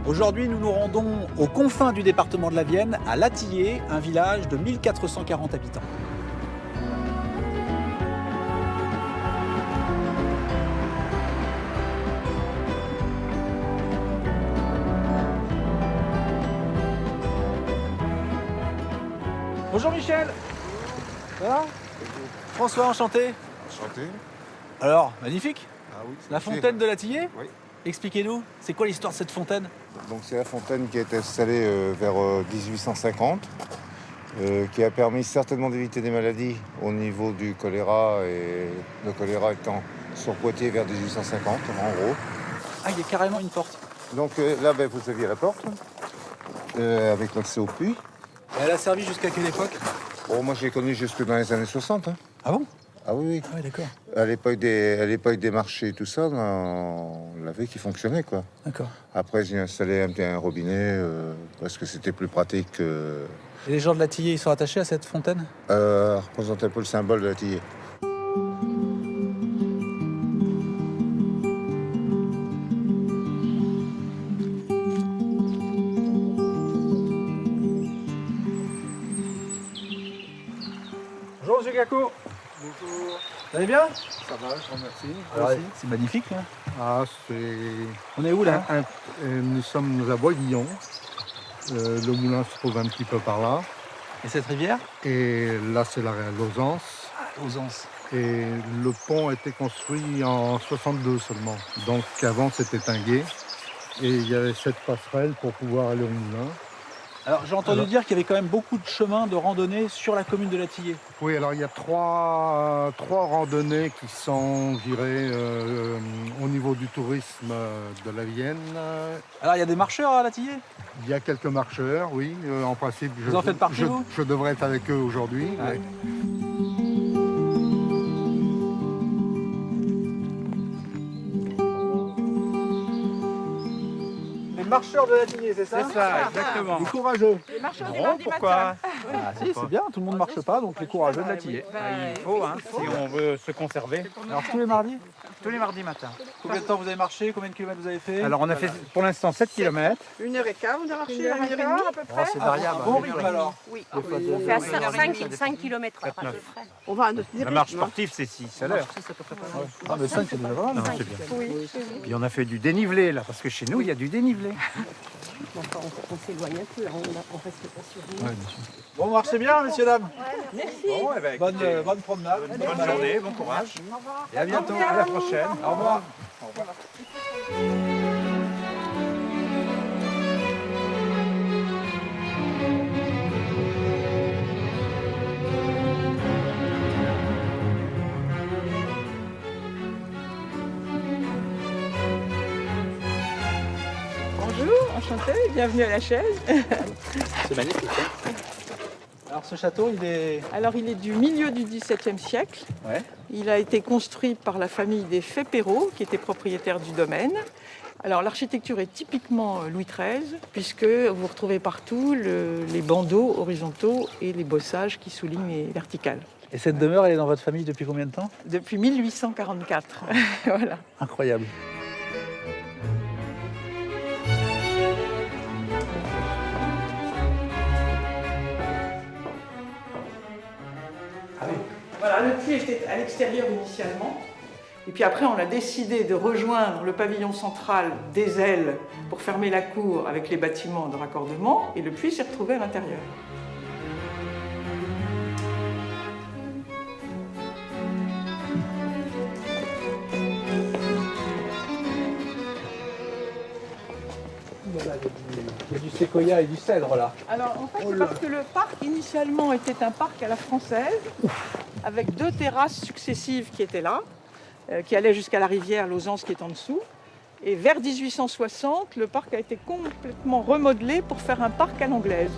Aujourd'hui, nous nous rendons aux confins du département de la Vienne, à Latillé, un village de 1440 habitants. Bonjour Michel. Ça va? François, enchanté. Enchanté. Alors, magnifique. Ah oui, La fontaine de Latillé? Oui. Expliquez-nous, c'est quoi l'histoire de cette fontaine? Donc c'est la fontaine qui a été installée vers 1850, qui a permis certainement d'éviter des maladies au niveau du choléra, et le choléra étant sur Poitiers vers 1850 en gros. Ah, il y a carrément une porte. Donc là, vous aviez la porte avec l'accès au puits. Et elle a servi jusqu'à quelle époque? Bon, moi je l'ai connue jusque dans les années 60. Hein. Ah bon? Ah oui, oui. Ah ouais, d'accord. À l'époque des marchés et tout ça, on l'avait qui fonctionnait, quoi. D'accord. Après, j'ai installé un robinet parce que c'était plus pratique. Et les gens de Latillé, ils sont attachés à cette fontaine? Représente un peu le symbole de Latillé. Bonjour Monsieur Gacco. Bonjour, Vous allez bien? ça va, je vous remercie. Alors, Merci. c'est magnifique là. Ah, c'est... On est où là? Nous à Boisguillon. Le moulin se trouve un petit peu par là. Et cette rivière? Et là, c'est la Lausance. Aux Anses. Et le pont a été construit en 62 seulement. Donc avant, c'était un gué. Et il y avait cette passerelle pour pouvoir aller au moulin. Alors j'ai entendu dire qu'il y avait quand même beaucoup de chemins de randonnée sur la commune de Latillé. Oui, alors il y a trois randonnées qui sont, je dirais, au niveau du tourisme de la Vienne. Alors il y a des marcheurs à Latillé? Il y a quelques marcheurs, oui. En principe, Vous en faites partie, vous? je devrais être avec eux aujourd'hui. Ah. Oui. Les marcheurs de Latillé, c'est ça? C'est ça, exactement. Les courageux. Les marcheurs du Non, mardi pourquoi? matin. Ah si, c'est bien, tout le monde ne marche pas, donc les courageux de Latillé. Il faut, hein, si on veut se conserver. Alors tous les mardis? Tous les mardis matins. Combien de temps vous avez marché? Combien de kilomètres vous avez fait? Alors on a fait pour l'instant 7 km. 1h15, on a marché, 1h30 à peu près. C'est variable. Bon rythme alors. Oui. Des fois, On fait à 5 km à peu 4-9. près. On va à notre La marche sportive, c'est 6 à l'heure. Ah mais 5 c'est déjà pas mal. Non, c'est bien. Oui. Puis on a fait du dénivelé là, parce que chez nous, il y a du dénivelé. Enfin, on s'éloigne un peu, on reste pas sur nous. Bon, marchez bien messieurs, dames. Merci. Bon, eh ben, écoutez, Bonne promenade. bonne journée, bon courage. Et à bientôt, à la prochaine. Au revoir. Bonjour, enchantée, bienvenue à la chaise. C'est magnifique. Hein. Alors ce château, il est... Alors il est du milieu du XVIIe siècle. Ouais. Il a été construit par la famille des Fay-Perrot, qui était propriétaire du domaine. Alors l'architecture est typiquement Louis XIII, puisque vous retrouvez partout les bandeaux horizontaux et les bossages qui soulignent les verticales. Et cette demeure, elle est dans votre famille depuis combien de temps? Depuis 1844. Voilà. Incroyable. Voilà, le puits était à l'extérieur initialement. Et puis après, on a décidé de rejoindre le pavillon central des ailes pour fermer la cour avec les bâtiments de raccordement. Et le puits s'est retrouvé à l'intérieur. Il y a du séquoia et du cèdre là. Alors en fait, c'est parce que le parc initialement était un parc à la française, avec 2 terrasses successives qui étaient là, qui allaient jusqu'à la rivière Lausance qui est en dessous. Et vers 1860, le parc a été complètement remodelé pour faire un parc à l'anglaise.